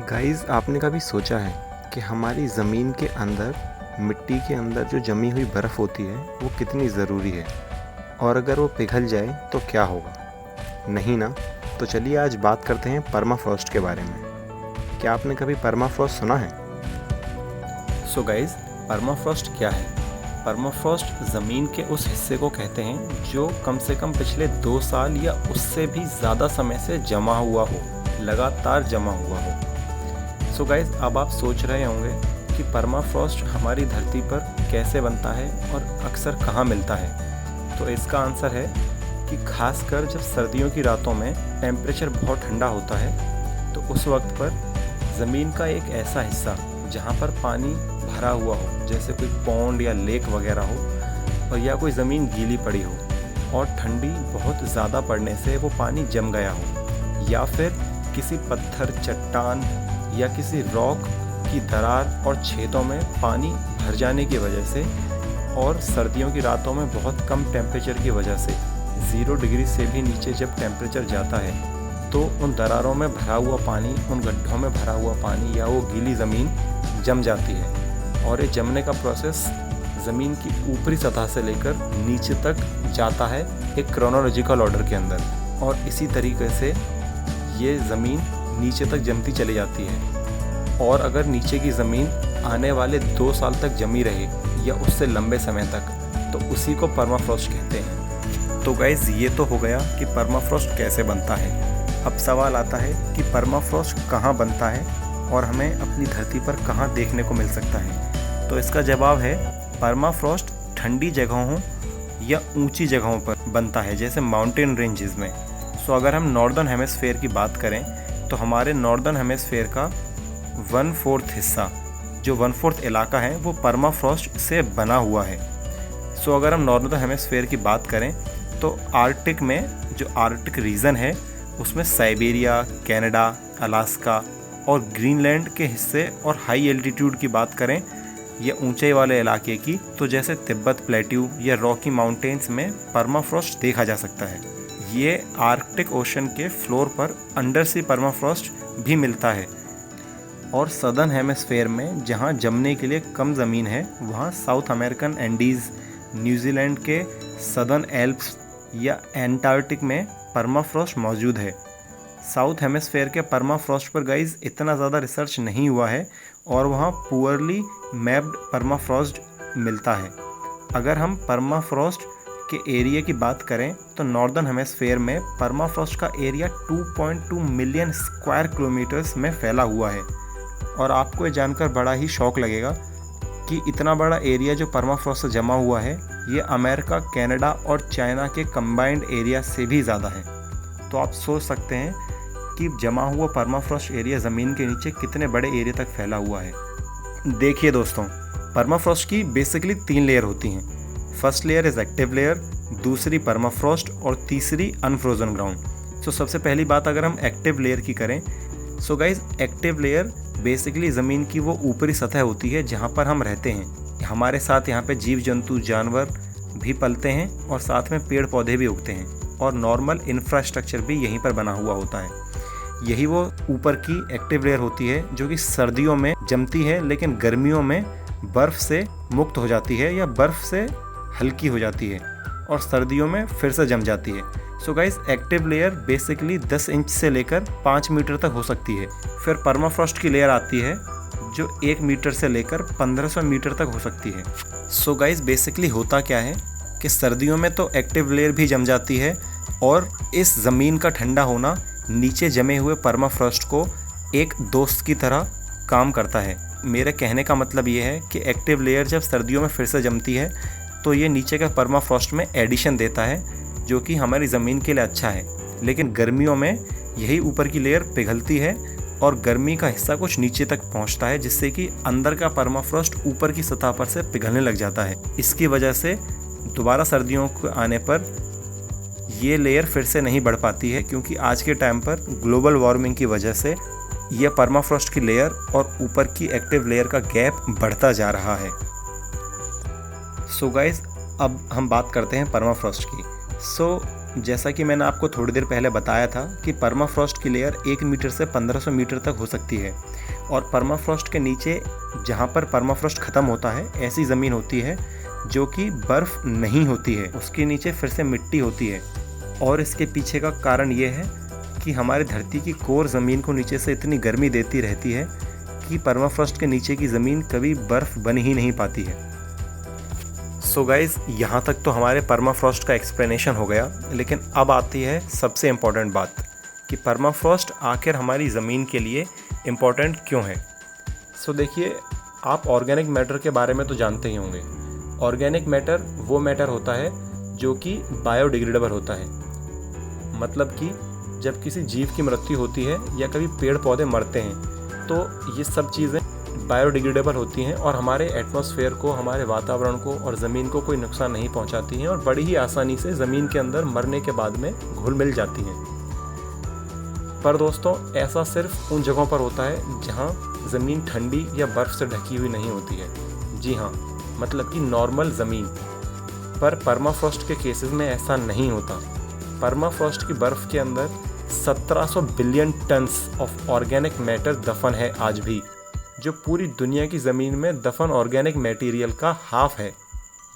Guys, आपने कभी सोचा है कि हमारी ज़मीन के अंदर, मिट्टी के अंदर जो जमी हुई बर्फ़ होती है वो कितनी ज़रूरी है, और अगर वो पिघल जाए तो क्या होगा? नहीं ना? तो चलिए आज बात करते हैं परमाफ्रॉस्ट के बारे में। क्या आपने कभी परमाफ्रॉस्ट सुना है? सो गाइज, परमाफ्रॉस्ट क्या है? परमाफ्रॉस्ट ज़मीन के उस हिस्से को कहते हैं जो कम से कम पिछले 2 साल या उससे भी ज़्यादा समय से जमा हुआ हो, लगातार जमा हुआ हो। सो गाइज, अब आप सोच रहे होंगे कि परमाफ्रॉस्ट हमारी धरती पर कैसे बनता है और अक्सर कहाँ मिलता है। तो इसका आंसर है कि खासकर जब सर्दियों की रातों में टेम्परेचर बहुत ठंडा होता है तो उस वक्त पर ज़मीन का एक ऐसा हिस्सा जहाँ पर पानी भरा हुआ हो, जैसे कोई पॉन्ड या लेक वगैरह हो, और या कोई ज़मीन गीली पड़ी हो और ठंडी बहुत ज़्यादा पड़ने से वो पानी जम गया हो, या फिर किसी पत्थर, चट्टान या किसी रॉक की दरार और छेदों में पानी भर जाने की वजह से, और सर्दियों की रातों में बहुत कम टेम्परेचर की वजह से 0 डिग्री से भी नीचे जब टेम्परेचर जाता है तो उन दरारों में भरा हुआ पानी, उन गड्ढों में भरा हुआ पानी या वो गीली ज़मीन जम जाती है। और ये जमने का प्रोसेस ज़मीन की ऊपरी सतह से लेकर नीचे तक जाता है एक क्रोनोलॉजिकल ऑर्डर के अंदर, और इसी तरीके से ये ज़मीन नीचे तक जमती चली जाती है। और अगर नीचे की ज़मीन आने वाले 2 साल तक जमी रहे या उससे लंबे समय तक, तो उसी को परमाफ्रॉस्ट कहते हैं। तो गाइज़, ये तो हो गया कि परमाफ्रॉस्ट कैसे बनता है। अब सवाल आता है कि परमाफ्रॉस्ट कहाँ बनता है और हमें अपनी धरती पर कहाँ देखने को मिल सकता है। तो इसका जवाब है, परमाफ्रॉस्ट ठंडी जगहों या ऊंची जगहों पर बनता है, जैसे माउंटेन रेंजेस में। सो अगर हम नॉर्दर्न हेमिस्फेयर की बात करें तो हमारे नॉर्दर्न हेमिस्फेयर का 1/4 हिस्सा, जो 1/4 इलाका है, वो परमाफ्रॉस्ट से बना हुआ है। सो अगर हम नॉर्दर्न हेमिस्फेयर की बात करें तो आर्कटिक में, जो आर्कटिक रीजन है, उसमें साइबेरिया, कनाडा, अलास्का और ग्रीनलैंड के हिस्से, और हाई एल्टीट्यूड की बात करें या ऊंचाई वाले इलाके की, तो जैसे तिब्बत प्लेट्यू या रॉकी माउंटेन्स में परमाफ्रॉस्ट देखा जा सकता है। ये आर्कटिक ओशन के फ्लोर पर अंडर सी परमाफ्रॉस्ट भी मिलता है। और सदर्न हेमिस्फेयर में जहाँ जमने के लिए कम ज़मीन है, वहाँ साउथ अमेरिकन एंडीज़, न्यूजीलैंड के सदर्न एल्प्स या एंटार्कटिक में परमाफ्रॉस्ट मौजूद है। साउथ हेमिस्फेयर के परमाफ्रॉस्ट पर गाइज इतना ज़्यादा रिसर्च नहीं हुआ है, और वहाँ पुअरली मैप्ड परमाफ्रॉस्ट मिलता है। अगर हम परमाफ्रॉस्ट के एरिया की बात करें तो नॉर्दर्न हेमिस्फेयर में परमाफ्रॉस्ट का एरिया 2.2 मिलियन स्क्वायर किलोमीटर्स में फैला हुआ है। और आपको ये जानकर बड़ा ही शौक लगेगा कि इतना बड़ा एरिया जो परमाफ्रॉस्ट से जमा हुआ है, ये अमेरिका, कनाडा और चाइना के कंबाइंड एरिया से भी ज़्यादा है। तो आप सोच सकते हैं कि जमा हुआ परमाफ्रॉस्ट एरिया ज़मीन के नीचे कितने बड़े एरिया तक फैला हुआ है। देखिए दोस्तों, परमाफ्रॉस्ट की बेसिकली 3 लेयर होती हैं। First layer is active layer, दूसरी परमाफ्रॉस्ट और तीसरी अनफ्रोजन ग्राउंड। सो सबसे पहली बात अगर हम एक्टिव लेयर की करें, so guys, active layer basically ज़मीन की वो ऊपरी सतह होती है जहाँ पर हम रहते हैं। हमारे साथ यहाँ पे जीव जंतु, जानवर भी पलते हैं, और साथ में पेड़ पौधे भी उगते हैं, और नॉर्मल इंफ्रास्ट्रक्चर भी यहीं पर बना हुआ होता है। यही वो ऊपर की एक्टिव लेयर होती है जो कि सर्दियों में जमती है, लेकिन गर्मियों में बर्फ़ से मुक्त हो जाती है या बर्फ़ से हल्की हो जाती है, और सर्दियों में फिर से जम जाती है। So guys, active layer basically 10 inch से लेकर 5 मीटर तक हो सकती है। फिर परमाफ्रॉस्ट की लेयर आती है जो 1 मीटर से लेकर 1500 मीटर तक हो सकती है। सो गाइस, बेसिकली होता क्या है कि सर्दियों में तो एक्टिव लेयर भी जम जाती है, और इस ज़मीन का ठंडा होना नीचे जमे हुए परमाफ्रॉस्ट को एक दोस्त की तरह काम करता है। मेरे कहने का मतलब ये है कि एक्टिव लेयर जब सर्दियों में फिर से जमती है तो ये नीचे का परमाफ्रॉस्ट में एडिशन देता है, जो कि हमारी ज़मीन के लिए अच्छा है। लेकिन गर्मियों में यही ऊपर की लेयर पिघलती है और गर्मी का हिस्सा कुछ नीचे तक पहुंचता है, जिससे कि अंदर का परमाफ्रॉस्ट ऊपर की सतह पर से पिघलने लग जाता है। इसकी वजह से दोबारा सर्दियों के आने पर ये लेयर फिर से नहीं बढ़ पाती है, क्योंकि आज के टाइम पर ग्लोबल वार्मिंग की वजह से यह परमाफ्रॉस्ट की लेयर और ऊपर की एक्टिव लेयर का गैप बढ़ता जा रहा है। सो गाइस, अब हम बात करते हैं परमाफ्रॉस्ट की। सो जैसा कि मैंने आपको थोड़ी देर पहले बताया था कि परमाफ्रॉस्ट की लेयर 1 मीटर से 1500 मीटर तक हो सकती है, और परमाफ्रॉस्ट के नीचे जहाँ पर परमाफ्रॉस्ट ख़त्म होता है ऐसी ज़मीन होती है जो कि बर्फ़ नहीं होती है, उसके नीचे फिर से मिट्टी होती है। और इसके पीछे का कारण ये है कि हमारी धरती की कोर ज़मीन को नीचे से इतनी गर्मी देती रहती है कि परमाफ्रॉस्ट के नीचे की ज़मीन कभी बर्फ़ बन ही नहीं पाती है। सो गाइज़, यहाँ तक तो हमारे परमाफ्रॉस्ट का एक्सप्लेनेशन हो गया, लेकिन अब आती है सबसे इम्पॉर्टेंट बात कि परमाफ्रॉस्ट आखिर हमारी ज़मीन के लिए इम्पॉर्टेंट क्यों है। सो देखिए, आप ऑर्गेनिक मैटर के बारे में तो जानते ही होंगे। ऑर्गेनिक मैटर वो मैटर होता है जो कि बायोडिग्रेडेबल होता है, मतलब कि जब किसी जीव की मृत्यु होती है या कभी पेड़ पौधे मरते हैं तो ये सब चीज़ें बायोडिग्रेडेबल होती हैं और हमारे एटमॉस्फेयर को, हमारे वातावरण को और ज़मीन को कोई नुकसान नहीं पहुंचाती हैं और बड़ी ही आसानी से ज़मीन के अंदर मरने के बाद में घुल मिल जाती हैं। पर दोस्तों, ऐसा सिर्फ उन जगहों पर होता है जहां ज़मीन ठंडी या बर्फ़ से ढकी हुई नहीं होती है। जी हाँ, मतलब कि नॉर्मल ज़मीन। पर परमाफ्रॉस्ट के केसेस में ऐसा नहीं होता। परमाफ्रॉस्ट की बर्फ़ के अंदर 1700 billion tons of organic matter दफन है आज भी, जो पूरी दुनिया की ज़मीन में दफन ऑर्गेनिक मटेरियल का हाफ है।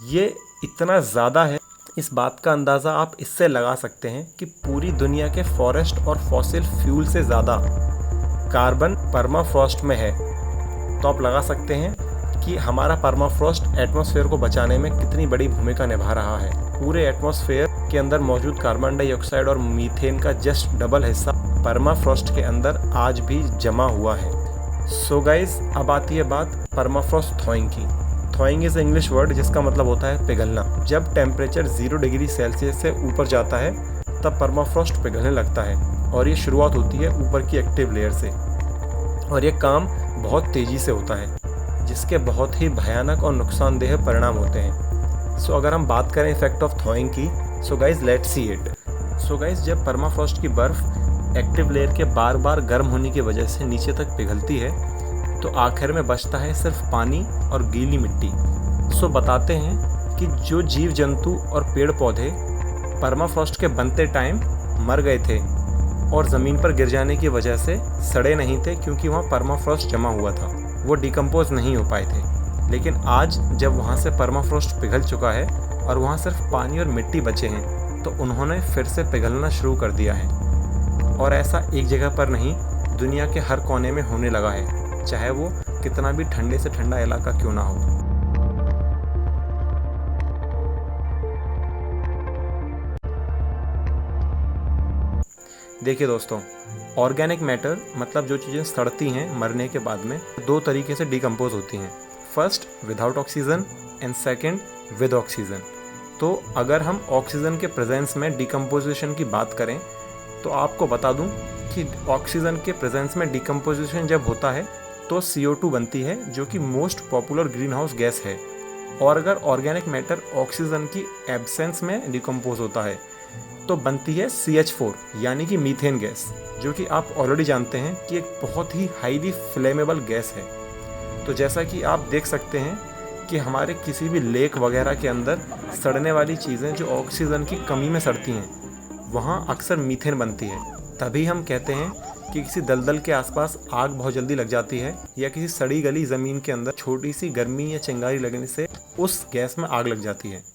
ये इतना ज़्यादा है, इस बात का अंदाज़ा आप इससे लगा सकते हैं कि पूरी दुनिया के फॉरेस्ट और फॉसिल फ्यूल से ज़्यादा कार्बन परमाफ्रॉस्ट में है। तो आप लगा सकते हैं कि हमारा परमाफ्रॉस्ट एटमॉस्फेयर को बचाने में कितनी बड़ी भूमिका निभा रहा है। पूरे एटमॉस्फेयर के अंदर मौजूद कार्बन डाइऑक्साइड और मीथेन का जस्ट डबल हिस्सा परमाफ्रॉस्ट के अंदर आज भी जमा हुआ है। सो गाइज, अब आती है बात परमाफ्रॉस्ट थॉइंग की। थॉइंग इज़ इंग्लिश वर्ड जिसका मतलब होता है पिघलना। जब टेम्परेचर 0 डिग्री सेल्सियस से ऊपर जाता है तब परमाफ्रॉस्ट पिघलने लगता है, और ये शुरुआत होती है ऊपर की एक्टिव लेयर से, और ये काम बहुत तेज़ी से होता है जिसके बहुत ही भयानक और नुकसानदेह परिणाम होते हैं। सो अगर हम बात करें इफेक्ट ऑफ थॉइंग की, so guys let's see it. So guys, जब परमाफ्रॉस्ट की बर्फ़ एक्टिव लेयर के बार बार गर्म होने की वजह से नीचे तक पिघलती है तो आखिर में बचता है सिर्फ पानी और गीली मिट्टी। सो बताते हैं कि जो जीव जंतु और पेड़ पौधे परमाफ्रॉस्ट के बनते टाइम मर गए थे और ज़मीन पर गिर जाने की वजह से सड़े नहीं थे क्योंकि वहाँ परमाफ्रॉस्ट जमा हुआ था, वो डिकम्पोज नहीं हो पाए थे। लेकिन आज जब वहाँ से परमाफ्रॉस्ट पिघल चुका है और वहाँ सिर्फ पानी और मिट्टी बचे हैं तो उन्होंने फिर से पिघलना शुरू कर दिया है। और ऐसा एक जगह पर नहीं, दुनिया के हर कोने में होने लगा है, चाहे वो कितना भी ठंडे से ठंडा इलाका क्यों ना हो। देखिए दोस्तों, ऑर्गेनिक मैटर मतलब जो चीज़ें सड़ती हैं मरने के बाद में, दो तरीके से डिकम्पोज होती हैं। First without oxygen and second with oxygen. तो अगर हम ऑक्सीजन के प्रेजेंस में डिकम्पोजिशन की बात करें तो आपको बता दूं कि ऑक्सीजन के प्रेजेंस में डिकम्पोजिशन जब होता है तो CO2 बनती है, जो कि most popular green house gas है। और अगर ऑर्गेनिक मैटर ऑक्सीजन की एब्सेंस में डिकम्पोज होता है तो बनती है CH4 यानी कि मीथेन गैस, जो कि आप ऑलरेडी जानते हैं कि एक बहुत ही हाईली फ्लेमेबल गैस है। तो जैसा कि आप देख सकते हैं कि हमारे किसी भी लेक वगैरह के अंदर सड़ने वाली चीज़ें जो ऑक्सीजन की कमी में सड़ती हैं, वहाँ अक्सर मीथेन बनती है। तभी हम कहते हैं कि किसी दलदल के आसपास आग बहुत जल्दी लग जाती है, या किसी सड़ी गली ज़मीन के अंदर छोटी सी गर्मी या चिंगारी लगने से उस गैस में आग लग जाती है।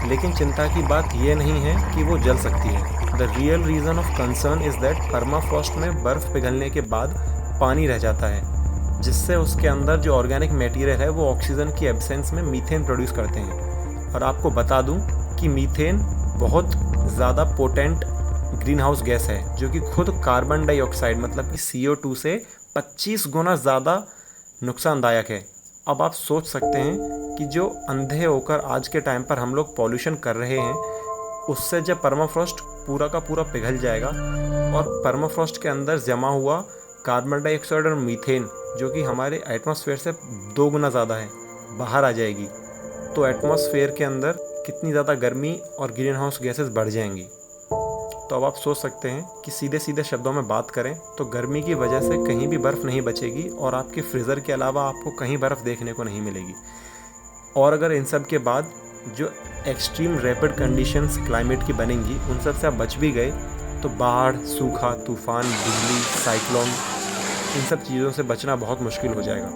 लेकिन चिंता की बात यह नहीं है कि वो जल सकती है। The real reason of concern is that permafrost में बर्फ़ पिघलने के बाद पानी रह जाता है, जिससे उसके अंदर जो ऑर्गेनिक मटेरियल है वो ऑक्सीजन की एब्सेंस में मीथेन प्रोड्यूस करते हैं। और आपको बता दूं कि मीथेन बहुत ज़्यादा पोटेंट ग्रीन हाउस गैस है, जो कि खुद कार्बन डाइऑक्साइड मतलब कि CO2 से 25 गुना ज़्यादा नुकसानदायक है। अब आप सोच सकते हैं कि जो अंधे होकर आज के टाइम पर हम लोग पॉल्यूशन कर रहे हैं, उससे जब परमाफ्रॉस्ट पूरा का पूरा पिघल जाएगा और परमाफ्रॉस्ट के अंदर जमा हुआ कार्बन डाइऑक्साइड और मीथेन, जो कि हमारे एटमॉस्फेयर से 2 गुना ज़्यादा है, बाहर आ जाएगी, तो एटमॉस्फेयर के अंदर कितनी ज़्यादा गर्मी और ग्रीन हाउस गैसेस बढ़ जाएंगी। तो अब आप सोच सकते हैं कि सीधे सीधे शब्दों में बात करें तो गर्मी की वजह से कहीं भी बर्फ़ नहीं बचेगी और आपके फ्रीज़र के अलावा आपको कहीं बर्फ़ देखने को नहीं मिलेगी। और अगर इन सब के बाद जो एक्सट्रीम रैपिड कंडीशंस क्लाइमेट की बनेंगी उन सब से आप बच भी गए तो बाढ़, सूखा, तूफान, बिजली, साइक्लोन, इन सब चीज़ों से बचना बहुत मुश्किल हो जाएगा।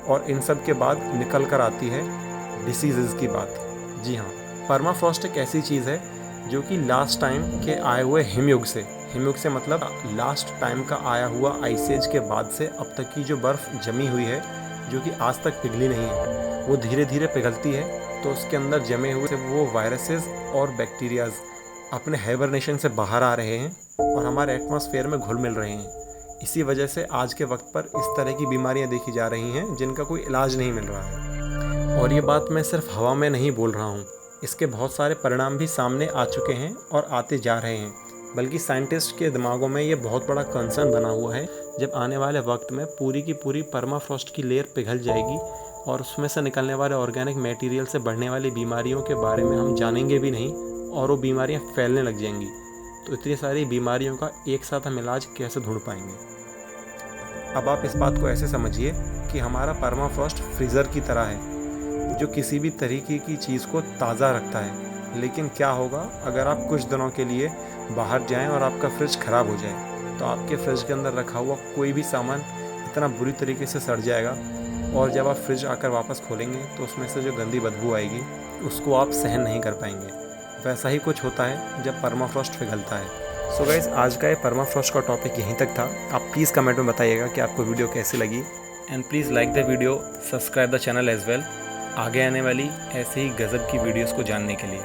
और इन सब के बाद निकल कर आती है डिसीज़ की बात। जी हाँ, परमाफ्रॉस्ट एक ऐसी चीज़ है जो कि लास्ट टाइम के आए हुए हिमयुग से मतलब लास्ट टाइम का आया हुआ आइस एज के बाद से अब तक की जो बर्फ़ जमी हुई है जो कि आज तक पिघली नहीं है, वो धीरे धीरे पिघलती है तो उसके अंदर जमे हुए वो वायरसेस और बैक्टीरियाज अपने हाइबरनेशन से बाहर आ रहे हैं और हमारे एटमॉस्फेयर में घुल मिल रहे हैं। इसी वजह से आज के वक्त पर इस तरह की बीमारियां देखी जा रही हैं जिनका कोई इलाज नहीं मिल रहा है। और ये बात मैं सिर्फ हवा में नहीं बोल रहा हूँ, इसके बहुत सारे परिणाम भी सामने आ चुके हैं और आते जा रहे हैं। बल्कि साइंटिस्ट के दिमागों में ये बहुत बड़ा कंसर्न बना हुआ है जब आने वाले वक्त में पूरी की पूरी परमाफ्रॉस्ट की लेयर पिघल जाएगी और उसमें से निकलने वाले ऑर्गेनिक मटेरियल से बढ़ने वाली बीमारियों के बारे में हम जानेंगे भी नहीं और वो बीमारियां फैलने लग जाएंगी। तो इतनी सारी बीमारियों का एक साथ हम इलाज कैसे ढूंढ पाएंगे। अब आप इस बात को ऐसे समझिए कि हमारा परमाफ्रॉस्ट फ्रीज़र की तरह है जो किसी भी तरीके की चीज़ को ताज़ा रखता है। लेकिन क्या होगा अगर आप कुछ दिनों के लिए बाहर जाएं और आपका फ्रिज ख़राब हो जाए, तो आपके फ्रिज के अंदर रखा हुआ कोई भी सामान इतना बुरी तरीके से सड़ जाएगा और जब आप फ्रिज आकर वापस खोलेंगे तो उसमें से जो गंदी बदबू आएगी उसको आप सहन नहीं कर पाएंगे। वैसा ही कुछ होता है जब परमाफ्रॉस्ट पिघलता है। सो गाइस, आज का ये परमाफ्रॉस्ट का टॉपिक यहीं तक था। आप प्लीज़ कमेंट में बताइएगा कि आपको वीडियो कैसी लगी and please like the video, subscribe the channel as well, आगे आने वाली ऐसे ही गज़ब की वीडियोस को जानने के लिए।